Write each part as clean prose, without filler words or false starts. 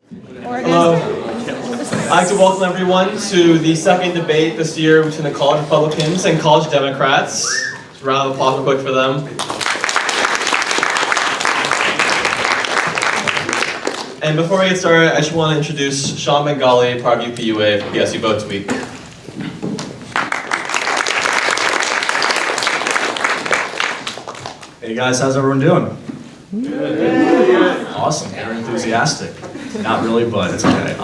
Hello. I'd like to welcome everyone to the second debate this year between the college Republicans and college Democrats. Just a round of applause real quick for them. And before we get started, I just want to introduce Sean Bengali, part of UPUA for PSU Votes Week. Hey guys, how's everyone doing? Good. Awesome, they're enthusiastic. Not really, but it's okay.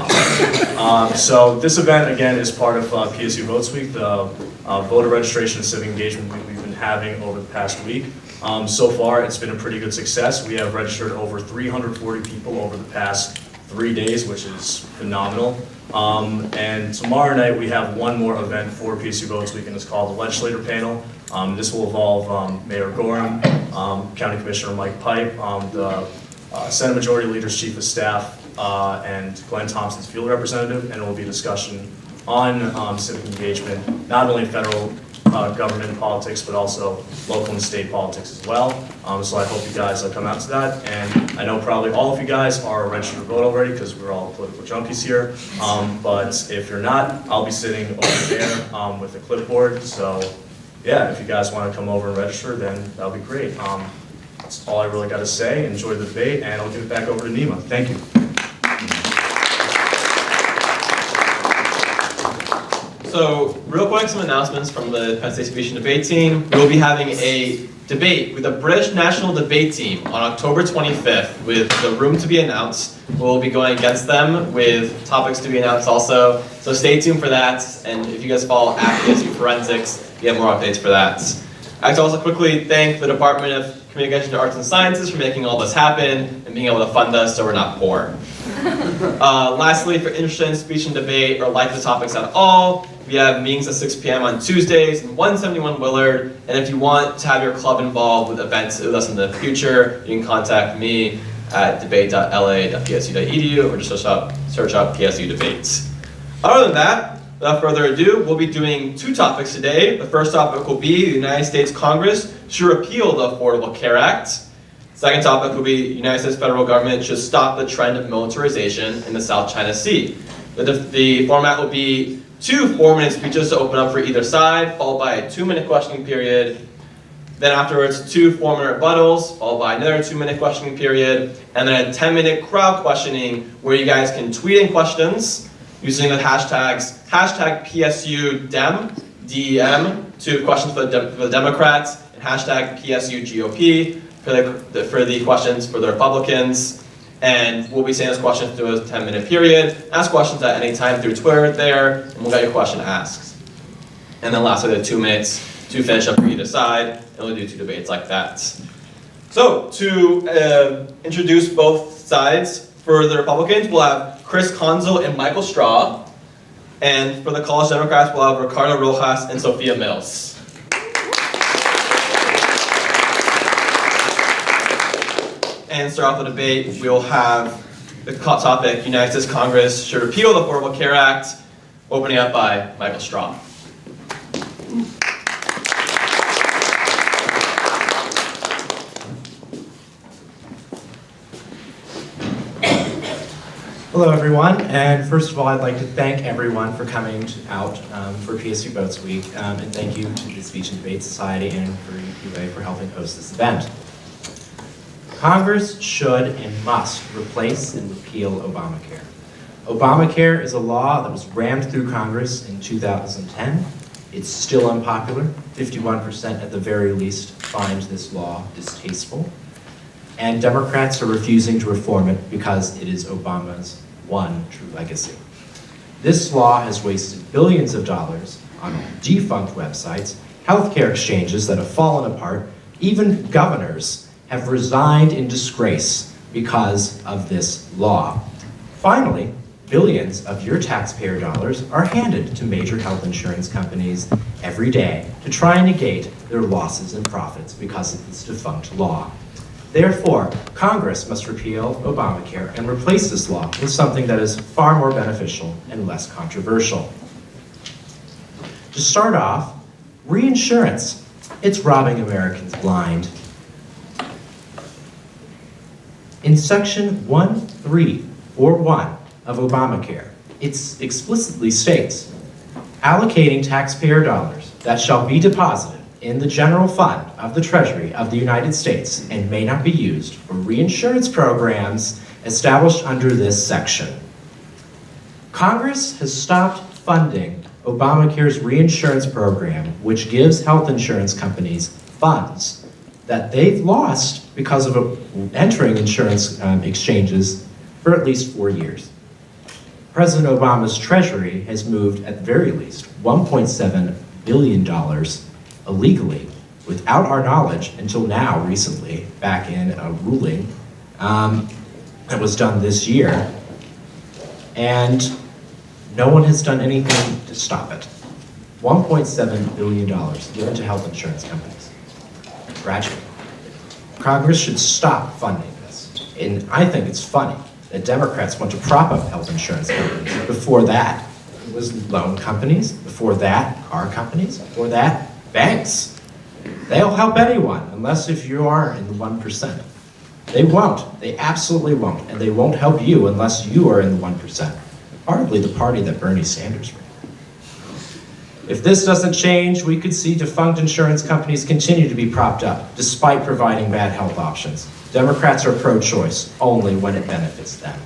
So this event, again, is part of PSU Votes Week, the voter registration and civic engagement week we've been having over the past week. So far, it's been a pretty good success. We have registered over 340 people over the past 3 days, which is phenomenal. And tomorrow night, we have one more event for PSU Votes Week, and it's called the Legislator Panel. This will involve Mayor Gorham, County Commissioner Mike Pipe, the Senate Majority Leader's Chief of Staff, and Glenn Thompson's field representative, and it will be a discussion on civic engagement, not only federal government politics, but also local and state politics as well. So I hope you guys come out to that, and I know probably all of you guys are registered to vote already because we're all political junkies here, but if you're not, I'll be sitting over there with a clipboard, so yeah, if you guys want to come over and register, then that'll be great. That's all I really got to say. Enjoy the debate, and I'll give it back over to Nima. Thank you. So, real quick, some announcements from the Penn State Speech and Debate team. We will be having a debate with the British National Debate Team on October 25th with the room to be announced. We'll be going against them with topics to be announced also. So stay tuned for that. And if you guys follow PSU Forensics, you have more updates for that. I'd like to also quickly thank the Department of Communication to Arts and Sciences for making all this happen and being able to fund us so we're not poor. Lastly, if you're interested in speech and debate or like the topics at all, we have meetings at 6 p.m. on Tuesdays in 171 Willard. And if you want to have your club involved with events with us in the future, you can contact me at debate.la.psu.edu or just search up PSU Debates. Other than that, without further ado, we'll be doing two topics today. The first topic will be the United States Congress should repeal the Affordable Care Act. The second topic will be the United States federal government should stop the trend of militarization in the South China Sea. The format will be 2 4-minute speeches to open up for either side, followed by a 2-minute questioning period. Then afterwards, 2 4-minute rebuttals, followed by another 2-minute questioning period, and then a 10-minute crowd questioning where you guys can tweet in questions using the hashtags #PSUDEM, DEM, to questions for the Democrats, and #PSUGOP for the questions for the Republicans. And we'll be saying those questions through a 10-minute period. Ask questions at any time through Twitter there, and we'll get your question asked. And then lastly, the 2 minutes to finish up for either side, and we'll do 2 debates like that. So, to introduce both sides, for the Republicans, we'll have Chris Conzo and Michael Straw. And for the college Democrats, we'll have Ricardo Rojas and Sophia Mills. And start off the debate, we'll have the topic, United States Congress should repeal the Affordable Care Act, opening up by Michael Straw. Hello everyone, and first of all I'd like to thank everyone for coming out for PSU Votes Week, and thank you to the Speech and Debate Society and for UPUA for helping host this event. Congress should and must replace and repeal Obamacare. Obamacare is a law that was rammed through Congress in 2010. It's still unpopular. 51% at the very least find this law distasteful. And Democrats are refusing to reform it because it is Obama's one true legacy. This law has wasted billions of dollars on defunct websites, healthcare exchanges that have fallen apart, even governors have resigned in disgrace because of this law. Finally, billions of your taxpayer dollars are handed to major health insurance companies every day to try and negate their losses and profits because of this defunct law. Therefore, Congress must repeal Obamacare and replace this law with something that is far more beneficial and less controversial. To start off, reinsurance. It's robbing Americans blind. In section 1341 of Obamacare. It explicitly states, allocating taxpayer dollars that shall be deposited in the general fund of the Treasury of the United States and may not be used for reinsurance programs established under this section. Congress has stopped funding Obamacare's reinsurance program, which gives health insurance companies funds that they've lost because of entering insurance exchanges for at least 4 years. President Obama's Treasury has moved, at the very least, $1.7 billion illegally, without our knowledge, until now, recently, back in a ruling that was done this year. And no one has done anything to stop it. $1.7 billion given to health insurance companies. Tragic. Congress should stop funding this. And I think it's funny that Democrats want to prop up health insurance companies. Before that, it was loan companies. Before that, car companies. Before that, banks. They'll help anyone, unless if you are in the 1%. They won't. They absolutely won't. And they won't help you unless you are in the 1%. Hardly the party that Bernie Sanders ran. If this doesn't change, we could see defunct insurance companies continue to be propped up, despite providing bad health options. Democrats are pro-choice only when it benefits them.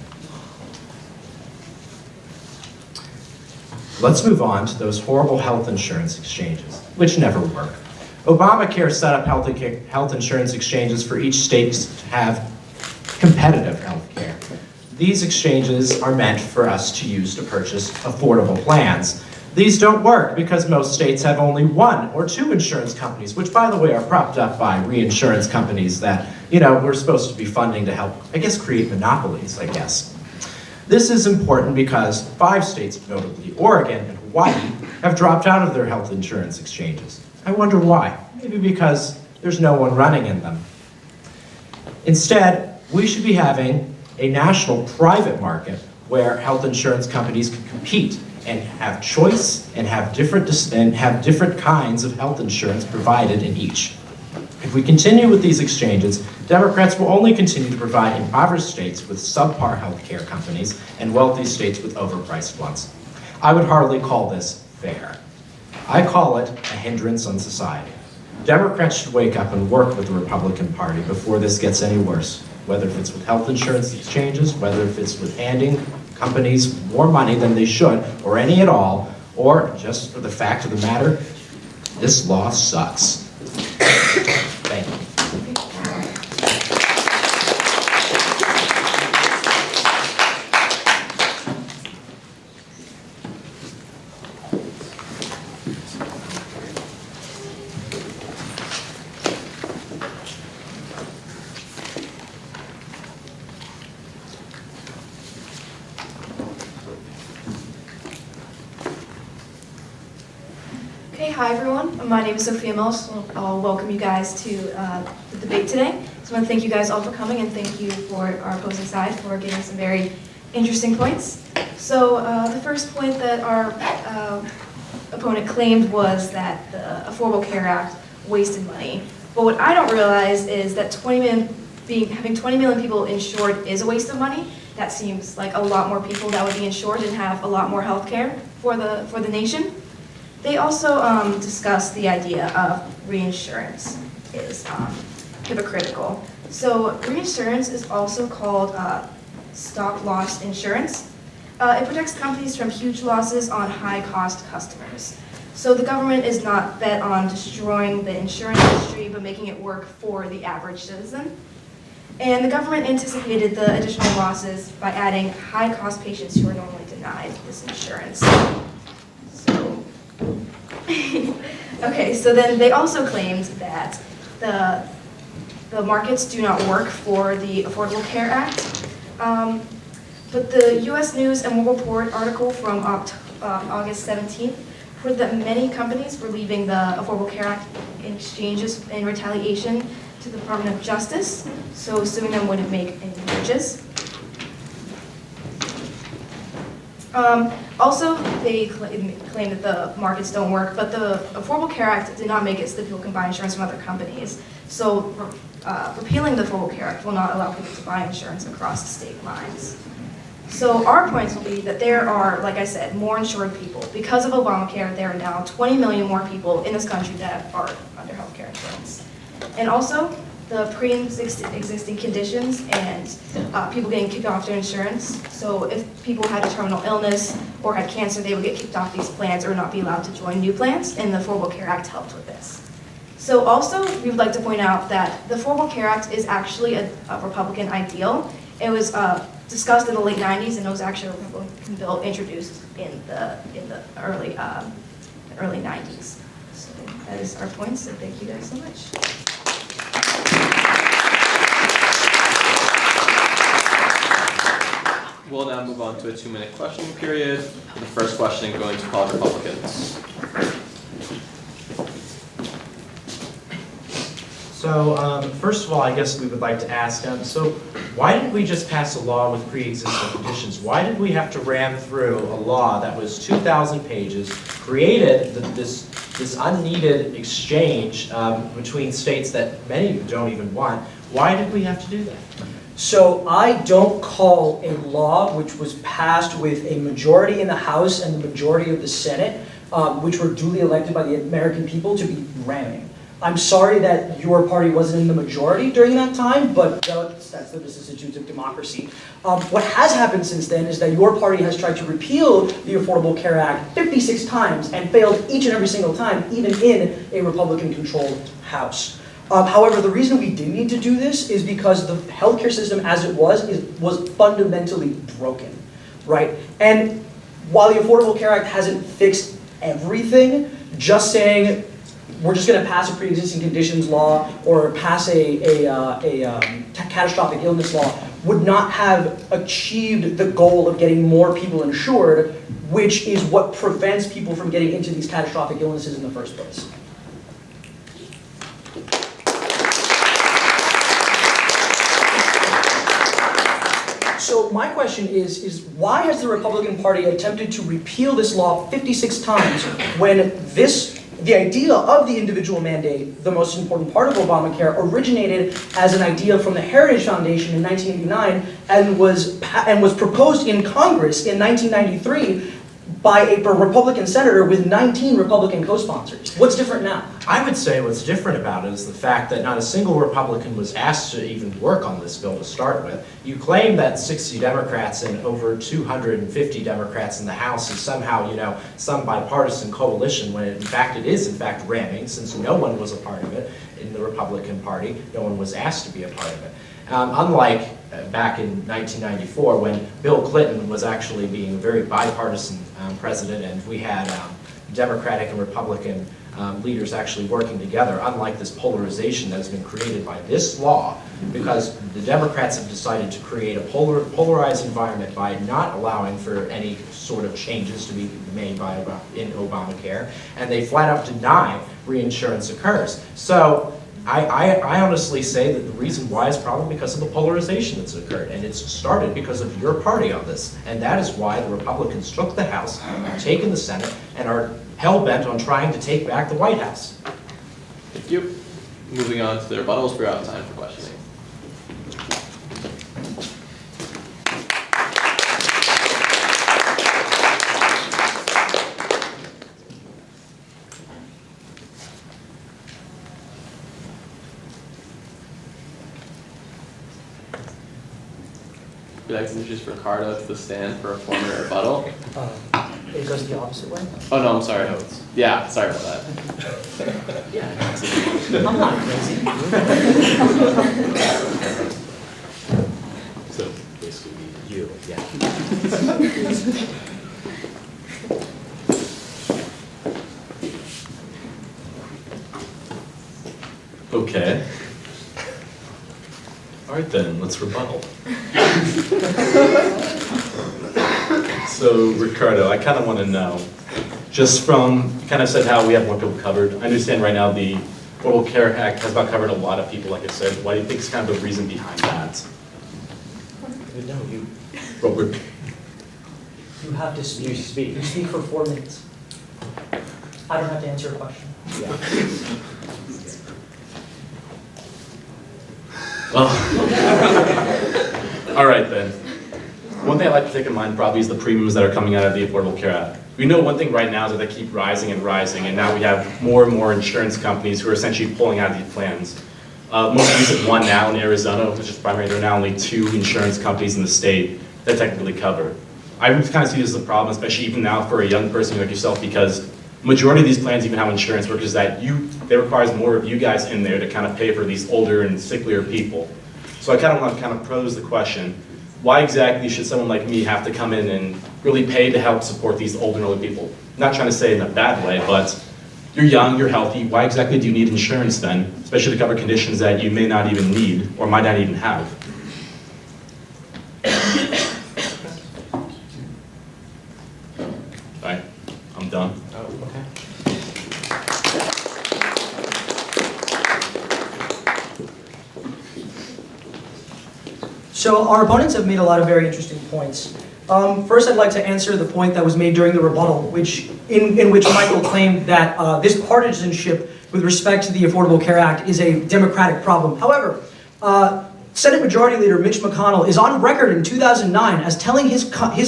Let's move on to those horrible health insurance exchanges, which never work. Obamacare set up health insurance exchanges for each state to have competitive health care. These exchanges are meant for us to use to purchase affordable plans. These don't work because most states have only 1 or 2 insurance companies, which, by the way, are propped up by reinsurance companies that, we're supposed to be funding to help, create monopolies, This is important because 5 states, notably Oregon and Hawaii, have dropped out of their health insurance exchanges. I wonder why. Maybe because there's no one running in them. Instead, we should be having a national private market where health insurance companies can compete and have choice and have different kinds of health insurance provided in each. If we continue with these exchanges, Democrats will only continue to provide impoverished states with subpar health care companies and wealthy states with overpriced ones. I would hardly call this fair. I call it a hindrance on society. Democrats should wake up and work with the Republican Party before this gets any worse, whether if it's with health insurance exchanges, whether if it's with handing companies more money than they should, or any at all, or just for the fact of the matter, this law sucks. Thank you. Okay, hi everyone. My name is Sophia Mills. I'll welcome you guys to the debate today. So I want to thank you guys all for coming and thank you for our opposing side for giving some very interesting points. So the first point that our opponent claimed was that the Affordable Care Act wasted money. But what I don't realize is that having 20 million people insured is a waste of money. That seems like a lot more people that would be insured and have a lot more health care for the nation. They also discussed the idea of reinsurance is hypocritical. So reinsurance is also called stop-loss insurance. It protects companies from huge losses on high-cost customers. So the government is not bet on destroying the insurance industry, but making it work for the average citizen. And the government anticipated the additional losses by adding high-cost patients who are normally denied this insurance. Okay, so then they also claimed that the markets do not work for the Affordable Care Act. But the U.S. News and World Report article from August 17th reported that many companies were leaving the Affordable Care Act in exchanges in retaliation to the Department of Justice, so suing them wouldn't make any damages. Also, they claim that the markets don't work, but the Affordable Care Act did not make it so that people can buy insurance from other companies. So repealing the Affordable Care Act will not allow people to buy insurance across state lines. So our points will be that there are, like I said, more insured people. Because of Obamacare, there are now 20 million more people in this country that are under healthcare insurance. And also, the pre-existing conditions and people getting kicked off their insurance. So if people had a terminal illness or had cancer, they would get kicked off these plans or not be allowed to join new plans, and the Affordable Care Act helped with this. So also, we would like to point out that the Affordable Care Act is actually a Republican ideal. It was discussed in the late 90s, and it was actually a Republican bill introduced in the early 90s. So that is our points, and thank you guys so much. We'll now move on to a 2-minute questioning period. The first question going to call Republicans. So, first of all, I guess we would like to ask, so why didn't we just pass a law with pre-existing conditions? Why did we have to ram through a law that was 2,000 pages, created this unneeded exchange between states that many don't even want? Why did we have to do that? So I don't call a law which was passed with a majority in the House and the majority of the Senate, which were duly elected by the American people, to be ramming. I'm sorry that your party wasn't in the majority during that time, but that's the vicissitudes of democracy. What has happened since then is that your party has tried to repeal the Affordable Care Act 56 times and failed each and every single time, even in a Republican-controlled House. However, the reason we did need to do this is because the healthcare system as it was fundamentally broken, right? And while the Affordable Care Act hasn't fixed everything, just saying we're just going to pass a pre-existing conditions law or pass a catastrophic illness law would not have achieved the goal of getting more people insured, which is what prevents people from getting into these catastrophic illnesses in the first place. So my question is why has the Republican Party attempted to repeal this law 56 times when the idea of the individual mandate, the most important part of Obamacare, originated as an idea from the Heritage Foundation in 1989 and was proposed in Congress in 1993 by a Republican senator with 19 Republican co-sponsors? What's different now? I would say what's different about it is the fact that not a single Republican was asked to even work on this bill to start with. You claim that 60 Democrats and over 250 Democrats in the House is somehow, some bipartisan coalition, when in fact it is ramming, since no one was a part of it in the Republican Party. No one was asked to be a part of it. Unlike back in 1994, when Bill Clinton was actually being a very bipartisan president, and we had Democratic and Republican leaders actually working together, unlike this polarization that has been created by this law, because the Democrats have decided to create a polarized environment by not allowing for any sort of changes to be made in Obamacare, and they flat out deny reinsurance occurs. So I honestly say that the reason why is probably because of the polarization that's occurred, and it's started because of your party on this, and that is why the Republicans took the House, taken the Senate, and are hell-bent on trying to take back the White House. Thank you. Moving on to the rebuttals, we're out of time for questioning. Would you like to introduce Ricardo to the stand for a formal rebuttal? It goes the opposite way? Oh, no, I'm sorry. Yeah, sorry about that. Yeah. I'm not crazy. So basically you, yeah. Okay. All right then, let's rebuttal. So Ricardo, I kind of want to know, just from, kind of said how we have more people covered. I understand right now the Affordable Care Act has not covered a lot of people, like I said. What do you think is kind of the reason behind that? No, you. Robert. You have to speak. You speak. You speak for 4 minutes. I don't have to answer a question. Yeah. Well, all right then. One thing I like to take in mind probably is the premiums that are coming out of the Affordable Care Act. We know one thing right now is that they keep rising and rising, and now we have more and more insurance companies who are essentially pulling out of these plans. Most recent one now in Arizona, which is primary, there are now only 2 insurance companies in the state that technically cover. I would kind of see this as a problem, especially even now for a young person like yourself, because majority of these plans even have insurance workers that they requires more of you guys in there to kind of pay for these older and sicklier people. So I kind of want to kind of pose the question, why exactly should someone like me have to come in and really pay to help support these older and older people? Not trying to say it in a bad way, but you're young, you're healthy, why exactly do you need insurance then? Especially to cover conditions that you may not even need or might not even have. Right, I'm done. Oh, okay. So our opponents have made a lot of very interesting points. First, I'd like to answer the point that was made during the rebuttal, in which Michael claimed that this partisanship with respect to the Affordable Care Act is a Democratic problem. However, Senate Majority Leader Mitch McConnell is on record in 2009 as telling his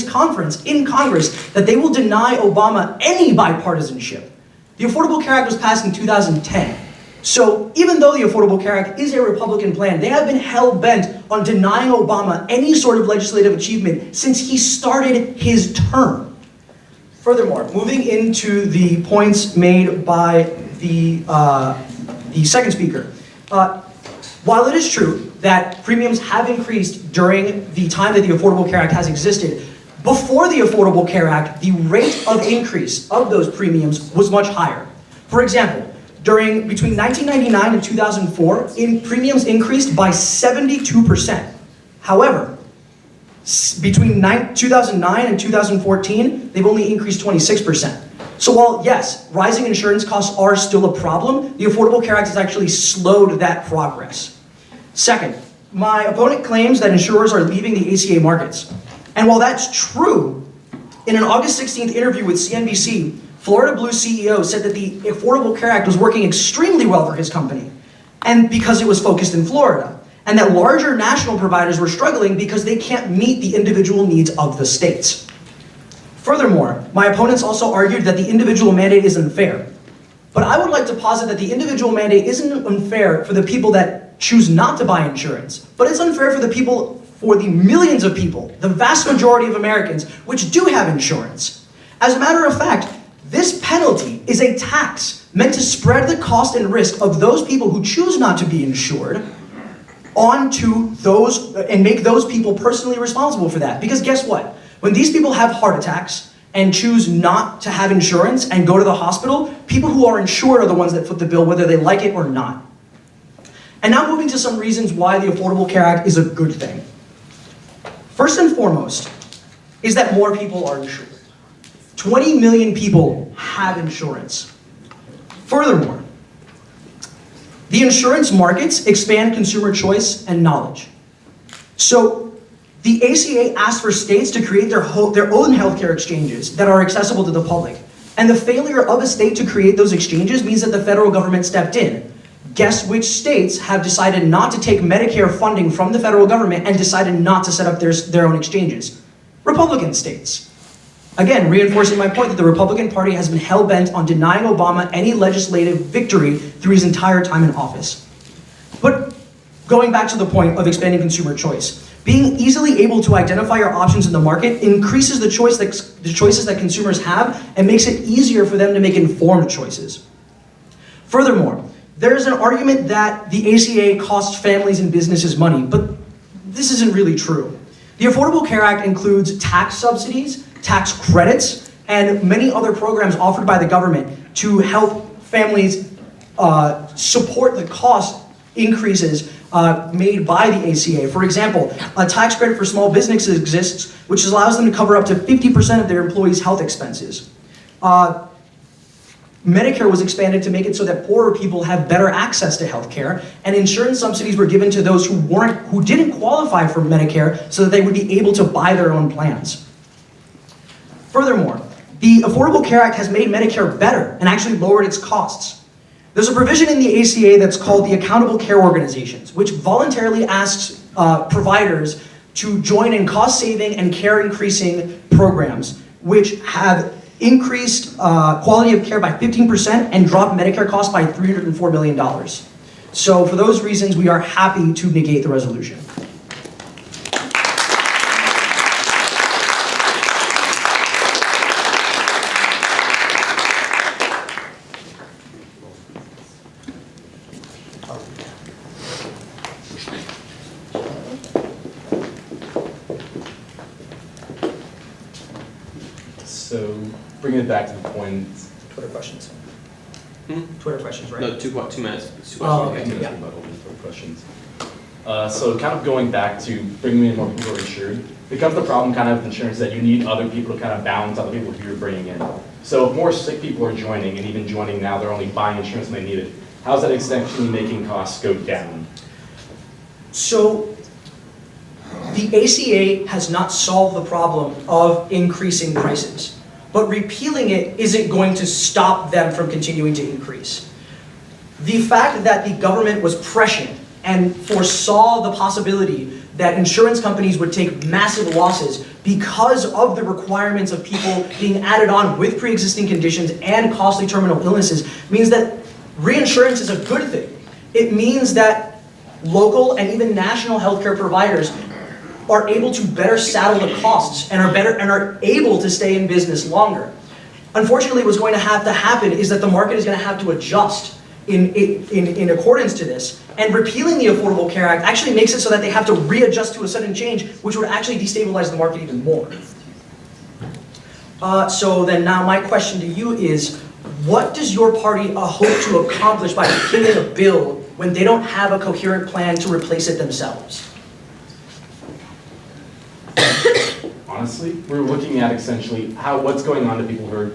conference in Congress that they will deny Obama any bipartisanship. The Affordable Care Act was passed in 2010. So even though the Affordable Care Act is a Republican plan, they have been hell-bent on denying Obama any sort of legislative achievement since he started his term. Furthermore, moving into the points made by the second speaker, while it is true that premiums have increased during the time that the Affordable Care Act has existed, before the Affordable Care Act, the rate of increase of those premiums was much higher. For example, between 1999 and 2004, premiums increased by 72%. However, between 2009 and 2014, they've only increased 26%. So while, yes, rising insurance costs are still a problem, the Affordable Care Act has actually slowed that progress. Second, my opponent claims that insurers are leaving the ACA markets. And while that's true, in an August 16th interview with CNBC, Florida Blue CEO said that the Affordable Care Act was working extremely well for his company, and because it was focused in Florida, and that larger national providers were struggling because they can't meet the individual needs of the states. Furthermore, my opponents also argued that the individual mandate is unfair. But I would like to posit that the individual mandate isn't unfair for the people that choose not to buy insurance, but it's unfair for the millions of people, the vast majority of Americans, which do have insurance. As a matter of fact, this penalty is a tax meant to spread the cost and risk of those people who choose not to be insured onto those, and make those people personally responsible for that. Because guess what? When these people have heart attacks and choose not to have insurance and go to the hospital, people who are insured are the ones that foot the bill, whether they like it or not. And now moving to some reasons why the Affordable Care Act is a good thing. First and foremost is that more people are insured. 20 million people have insurance. Furthermore, the insurance markets expand consumer choice and knowledge. So the ACA asked for states to create their own healthcare exchanges that are accessible to the public. And the failure of a state to create those exchanges means that the federal government stepped in. Guess which states have decided not to take Medicare funding from the federal government and decided not to set up their own exchanges? Republican states. Again, reinforcing my point that the Republican Party has been hell-bent on denying Obama any legislative victory through his entire time in office. But going back to the point of expanding consumer choice, being easily able to identify your options in the market increases the choices that consumers have and makes it easier for them to make informed choices. Furthermore, there is an argument that the ACA costs families and businesses money, but this isn't really true. The Affordable Care Act includes tax subsidies, tax credits, and many other programs offered by the government to help families support the cost increases made by the ACA. For example, a tax credit for small businesses exists, which allows them to cover up to 50% of their employees' health expenses. Medicare was expanded to make it so that poorer people have better access to health care, and insurance subsidies were given to those who didn't qualify for Medicare so that they would be able to buy their own plans. Furthermore, the Affordable Care Act has made Medicare better and actually lowered its costs. There's a provision in the ACA that's called the Accountable Care Organizations, which voluntarily asks providers to join in cost-saving and care-increasing programs, which have increased quality of care by 15% and dropped Medicare costs by $304 million. So for those reasons, we are happy to negate the resolution. So, bringing it back to the point. Twitter questions. Hmm? Twitter questions, right? No, 2 minutes. Oh, okay. Minutes Yeah. rebuttal for questions. So kind of going back to bringing in more people who are insured, becomes the problem kind of with insurance that you need other people to kind of balance other people who you're bringing in. So if more sick people are joining, and even joining now, they're only buying insurance when they need it, how's that essentially making costs go down? So the ACA has not solved the problem of increasing prices, but repealing it isn't going to stop them from continuing to increase. The fact that the government was prescient and foresaw the possibility that insurance companies would take massive losses because of the requirements of people being added on with pre-existing conditions and costly terminal illnesses means that reinsurance is a good thing. It means that local and even national healthcare providers are able to better saddle the costs and are able to stay in business longer. Unfortunately, what's going to have to happen is that the market is going to have to adjust in accordance to this. And repealing the Affordable Care Act actually makes it so that they have to readjust to a sudden change, which would actually destabilize the market even more. So then now my question to you is, what does your party hope to accomplish by repealing a bill when they don't have a coherent plan to replace it themselves? Honestly, we're looking at essentially what's going on to people who are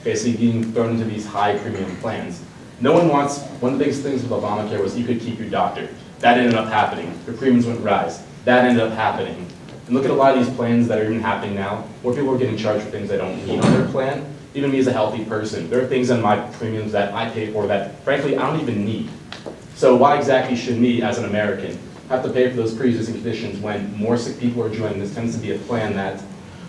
basically being thrown into these high premium plans. No one wants, one of the biggest things with Obamacare was you could keep your doctor. That ended up happening. Your premiums wouldn't rise. That ended up happening. And look at a lot of these plans that are even happening now, where people are getting charged for things they don't need on their plan. Even me as a healthy person, there are things on my premiums that I pay for that, frankly, I don't even need. So why exactly should me, as an American, have to pay for those pre-existing conditions when more sick people are joining? This tends to be a plan that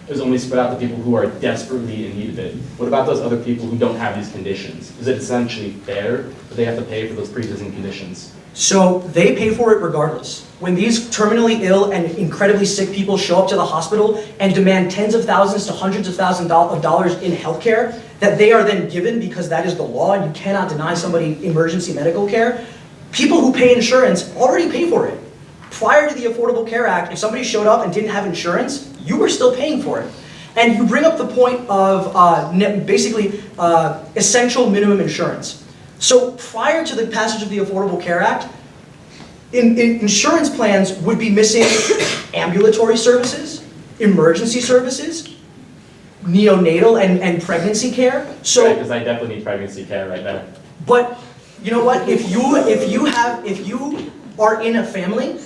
is only spread out to people who are desperately in need of it. What about those other people who don't have these conditions? Is it essentially fair that they have to pay for those pre-existing conditions? So they pay for it regardless. When these terminally ill and incredibly sick people show up to the hospital and demand tens of thousands to hundreds of thousands of dollars in healthcare that they are then given because that is the law and you cannot deny somebody emergency medical care, people who pay insurance already pay for it. Prior to the Affordable Care Act, if somebody showed up and didn't have insurance, you were still paying for it. And you bring up the point of essential minimum insurance. So prior to the passage of the Affordable Care Act, insurance plans would be missing ambulatory services, emergency services, neonatal and pregnancy care. So, Right, because I definitely need pregnancy care right there. but you know what? If you are in a family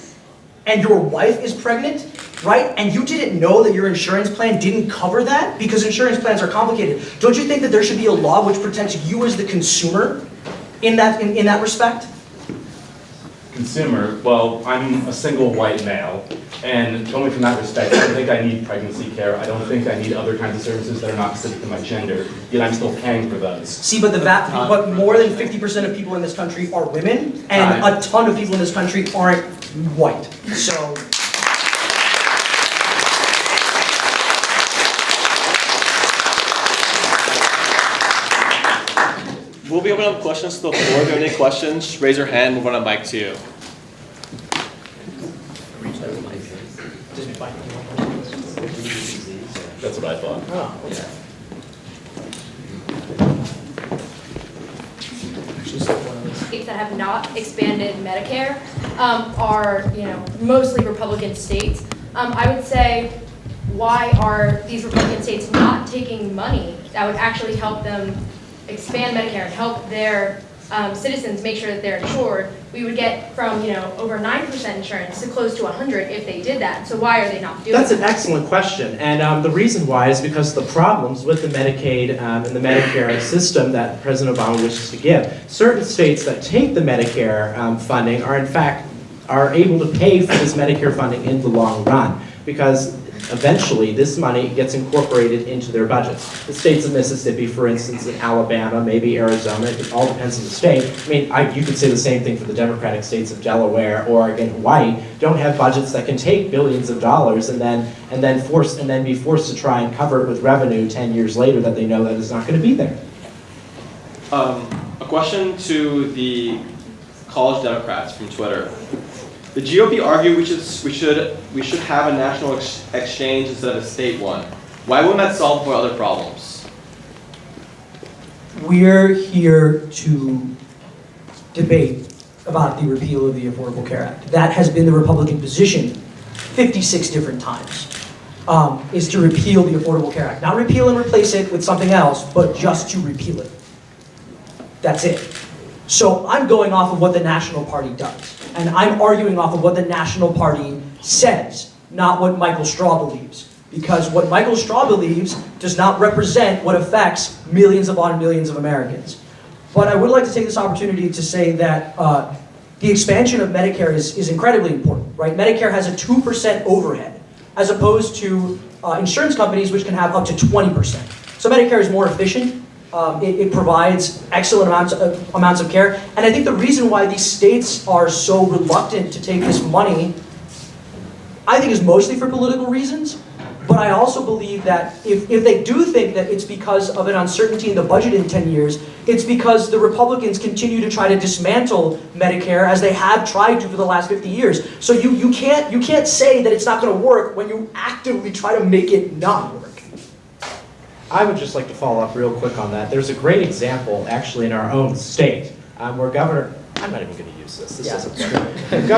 and your wife is pregnant, right, and you didn't know that your insurance plan didn't cover that, because insurance plans are complicated, don't you think that there should be a law which protects you as the consumer in that respect? Consumer, well, I'm a single white male, and only from that respect, I don't think I need pregnancy care. I don't think I need other kinds of services that are not specific to my gender, yet I'm still paying for those. See, but but more than 50% of people in this country are women, and a ton of people in this country aren't white. So. We'll be opening up questions to the floor. If you have any questions, just raise your hand. We'll run a mic to you. That's what I thought. Oh, okay. States that have not expanded Medicare are, mostly Republican states. I would say, why are these Republican states not taking money that would actually help them expand Medicare and help their citizens make sure that they're insured? We would get from, over 9% insurance to close to 100 if they did that. So why are they not doing That's an that? excellent question, and the reason why is because the problems with the Medicaid and the Medicare system that President Obama wishes to give. Certain states that take the Medicare funding are in fact are able to pay for this Medicare funding in the long run, because eventually this money gets incorporated into their budgets. The states of Mississippi, for instance, and Alabama, maybe Arizona, it all depends on the state. I mean, you could say the same thing for the Democratic states of Delaware, Oregon, Hawaii, don't have budgets that can take billions of dollars and then be forced to try and cover it with revenue 10 years later that they know that is not going to be there. A question to the college Democrats from Twitter. The GOP argue we should have a national exchange instead of a state one. Why wouldn't that solve for other problems? We're here to debate about the repeal of the Affordable Care Act. That has been the Republican position 56 different times, is to repeal the Affordable Care Act. Not repeal and replace it with something else, but just to repeal it. That's it. So I'm going off of what the National Party does. And I'm arguing off of what the National Party says, not what Michael Straw believes. Because what Michael Straw believes does not represent what affects millions upon millions of Americans. But I would like to take this opportunity to say that the expansion of Medicare is incredibly important, right? Medicare has a 2% overhead, as opposed to insurance companies, which can have up to 20%. So Medicare is more efficient. It provides excellent amounts of care. And I think the reason why these states are so reluctant to take this money, I think is mostly for political reasons. But I also believe that if they do think that it's because of an uncertainty in the budget in 10 years, it's because the Republicans continue to try to dismantle Medicare as they have tried to for the last 50 years. So you can't say that it's not going to work when you actively try to make it not work. I would just like to follow up real quick on that. There's a great example, actually, in our own state, where I'm not even going to use this. This doesn't work.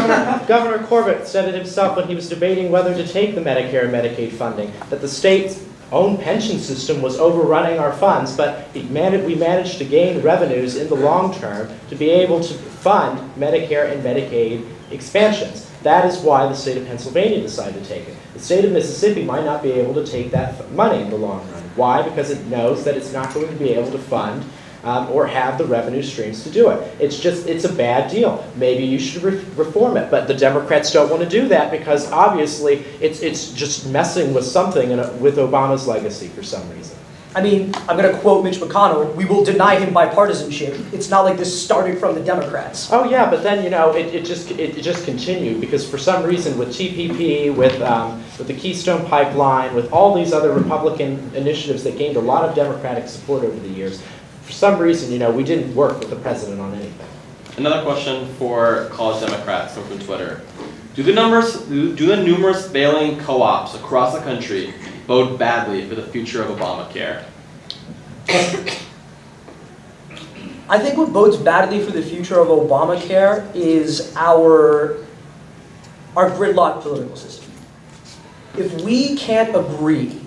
Governor Corbett said it himself when he was debating whether to take the Medicare and Medicaid funding, that the state's own pension system was overrunning our funds, but we managed to gain revenues in the long term to be able to fund Medicare and Medicaid expansions. That is why the state of Pennsylvania decided to take it. The state of Mississippi might not be able to take that money in the long run. Why? Because it knows that it's not going to be able to fund or have the revenue streams to do it. It's a bad deal. Maybe you should reform it, but the Democrats don't want to do that because obviously it's just messing with something with Obama's legacy for some reason. I mean, I'm going to quote Mitch McConnell, we will deny him bipartisanship. It's not like this started from the Democrats. Oh yeah, but then, it just continued because for some reason with TPP, with the Keystone Pipeline, with all these other Republican initiatives that gained a lot of Democratic support over the years, for some reason, we didn't work with the president on anything. Another question for college Democrats from Twitter. Do the numerous failing co-ops across the country bode badly for the future of Obamacare? I think what bodes badly for the future of Obamacare is our gridlock political system. If we can't agree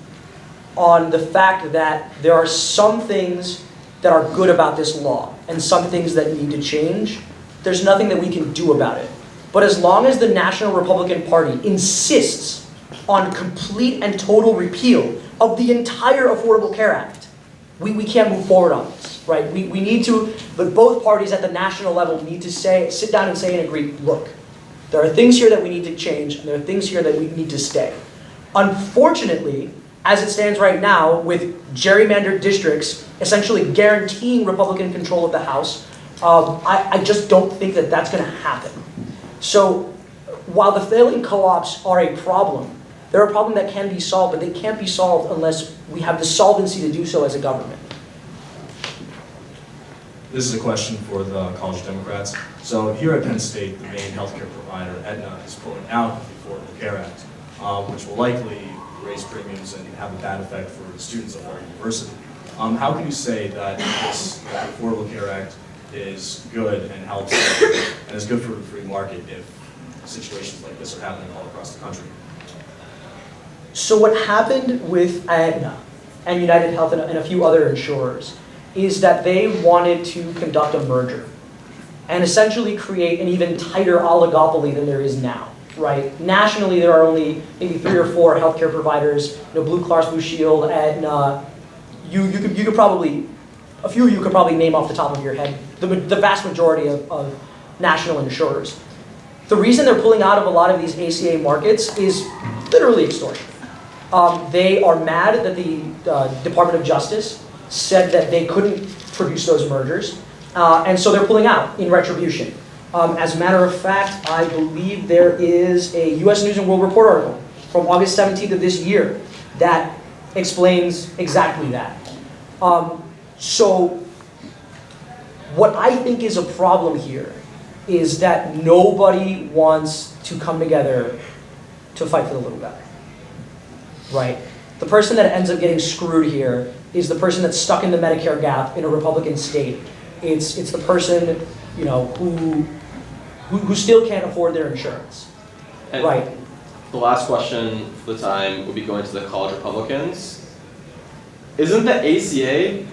on the fact that there are some things that are good about this law and some things that need to change, there's nothing that we can do about it. But as long as the National Republican Party insists on complete and total repeal of the entire Affordable Care Act, we can't move forward on this, right? We need to, but both parties at the national level need to sit down and say and agree, look, there are things here that we need to change, and there are things here that we need to stay. Unfortunately, as it stands right now, with gerrymandered districts essentially guaranteeing Republican control of the House, I just don't think that that's going to happen. So while the failing co-ops are a problem, they're a problem that can be solved, but they can't be solved unless we have the solvency to do so as a government. This is a question for the college Democrats. So here at Penn State, the main healthcare provider, Aetna, is pulling out of the Affordable Care Act, which will likely raise premiums and have a bad effect for students of our university. How can you say that this Affordable Care Act is good and helps and is good for the free market if situations like this are happening all across the country? So what happened with Aetna and United Health and a few other insurers is that they wanted to conduct a merger and essentially create an even tighter oligopoly than there is now, right? Nationally, there are only maybe 3 or 4 healthcare providers, Blue Cross Blue Shield, Aetna. You could probably, a few of you could probably name off the top of your head the vast majority of national insurers. The reason they're pulling out of a lot of these ACA markets is literally extortion. They are mad that the Department of Justice said that they couldn't produce those mergers, and so they're pulling out in retribution. As a matter of fact, I believe there is a U.S. News and World Report article from August 17th of this year that explains exactly that. So what I think is a problem here is that nobody wants to come together to fight for the little guy, right? The person that ends up getting screwed here is the person that's stuck in the Medicare gap in a Republican state. It's the person, you know, who still can't afford their insurance, And right? The last question for the time will be going to the college Republicans. Isn't the ACA,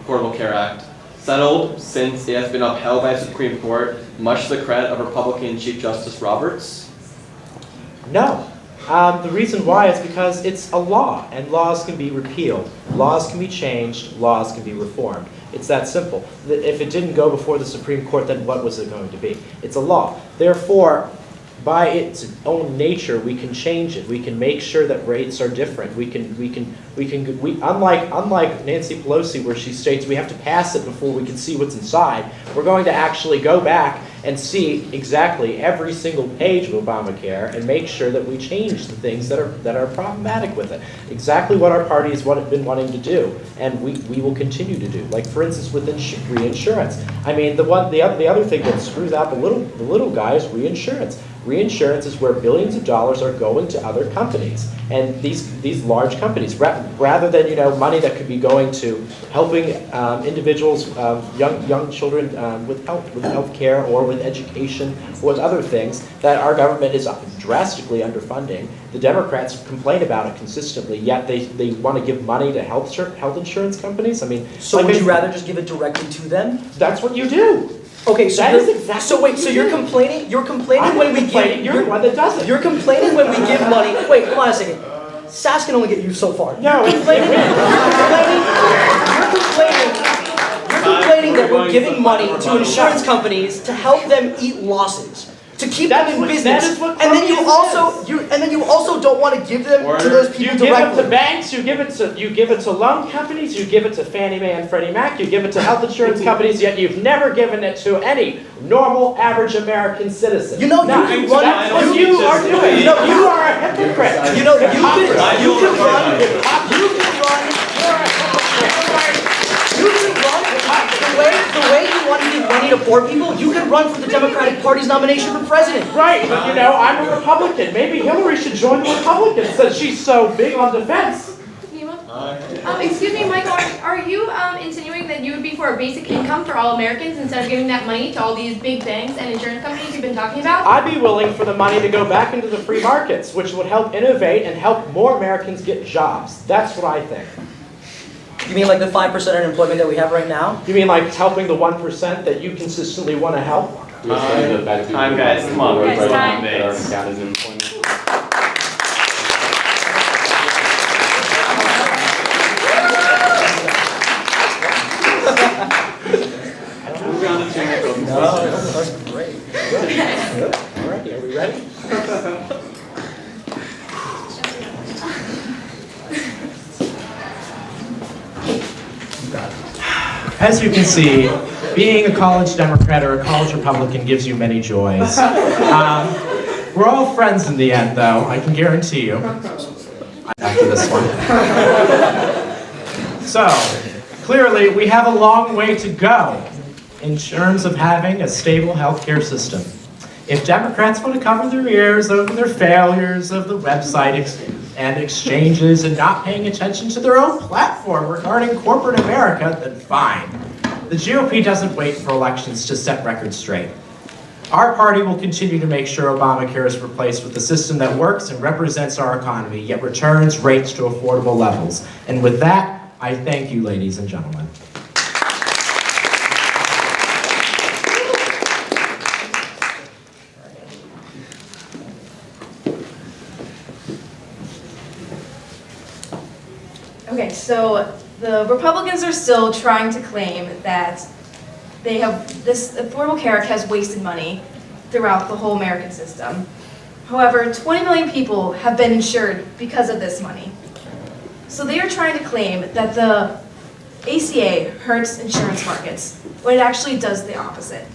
Affordable Care Act, settled since it has been upheld by the Supreme Court, much to the credit of Republican Chief Justice Roberts? No. The reason why is because it's a law, and laws can be repealed. Laws can be changed, laws can be reformed. It's that simple. If it didn't go before the Supreme Court, then what was it going to be? It's a law. Therefore, by its own nature, we can change it. We can make sure that rates are different. Unlike Nancy Pelosi, where she states we have to pass it before we can see what's inside, we're going to actually go back and see exactly every single page of Obamacare and make sure that we change the things that are problematic with it. Exactly what our party has been wanting to do, and we will continue to do. Like, for instance, with reinsurance. I mean, the other thing that screws out the little guy is reinsurance. Reinsurance is where billions of dollars are going to other companies, and these large companies, rather than money that could be going to helping individuals, young children with health care or with education or with other things that our government is drastically underfunding. The Democrats complain about it consistently, yet they want to give money to health insurance companies. I mean, So would you rather just give it directly to them? That's what you do. Okay, so That is exactly so wait, so you're complaining I'm when we complaining, give you're the one that does it. You're complaining when we give money. Wait, hold on a second. SAS can only get you so far. No, You're complaining that we're giving money to insurance companies to help them eat losses, to keep them in business. That is what and then you cronyism also don't want to give them to those people You give it directly. to banks, you give it to loan companies, you give it to Fannie Mae and Freddie Mac, you give it to health insurance companies, yet you've never given it to any normal, average American citizen. You know, you Now, can run. that's what you are doing. You know, You are a hypocrite. You know, you can run. You're a The way you want to give money to poor people, you can run for the Democratic Party's nomination for president. Right, but I'm a Republican. Maybe Hillary should join the Republicans since she's so big on defense. Excuse me, Michael, are you insinuating that you would be for a basic income for all Americans instead of giving that money to all these big banks and insurance companies you've been talking about? I'd be willing for the money to go back into the free markets, which would help innovate and help more Americans get jobs. That's what I think. You mean like the 5% unemployment that we have right now? You mean like helping the 1% that you consistently want to help? Time, guys, come on. Guys, time. That are counted in employment. That's great. All right, are we ready? As you can see, being a college Democrat or a college Republican gives you many joys. We're all friends in the end, though, I can guarantee you. After this one. So, clearly, we have a long way to go in terms of having a stable healthcare system. If Democrats want to cover their ears over their failures of the website and exchanges and not paying attention to their own platform regarding corporate America, then fine. The GOP doesn't wait for elections to set records straight. Our party will continue to make sure Obamacare is replaced with a system that works and represents our economy, yet returns rates to affordable levels. And with that, I thank you, ladies and gentlemen. Okay, so the Republicans are still trying to claim that they have, this Affordable Care Act has wasted money. throughout the whole American system. However, 20 million people have been insured because of this money. So they are trying to claim that the ACA hurts insurance markets, when it actually does the opposite.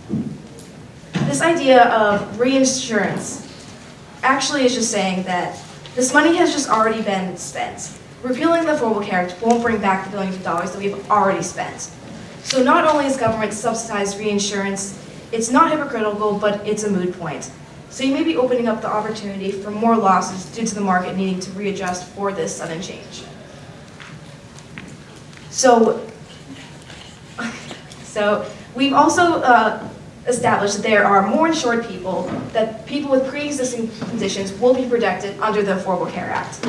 This idea of reinsurance actually is just saying that this money has just already been spent. Repealing the Affordable Care Act won't bring back the billions of dollars that we've already spent. So not only is government subsidized reinsurance, it's not hypocritical, but it's a moot point. So you may be opening up the opportunity for more losses due to the market needing to readjust for this sudden change. So we've also established that there are more insured people, that people with pre-existing conditions will be protected under the Affordable Care Act.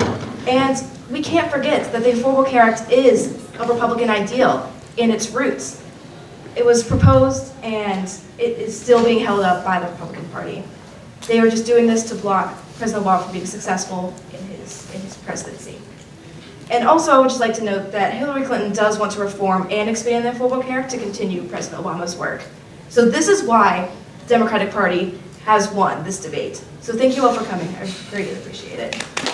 And we can't forget that the Affordable Care Act is a Republican ideal in its roots. It was proposed and it is still being held up by the Republican Party. They were just doing this to block President Obama from being successful in his presidency. And also, I would just like to note that Hillary Clinton does want to reform and expand the Affordable Care Act to continue President Obama's work. So this is why the Democratic Party has won this debate. So thank you all for coming. I greatly appreciate it.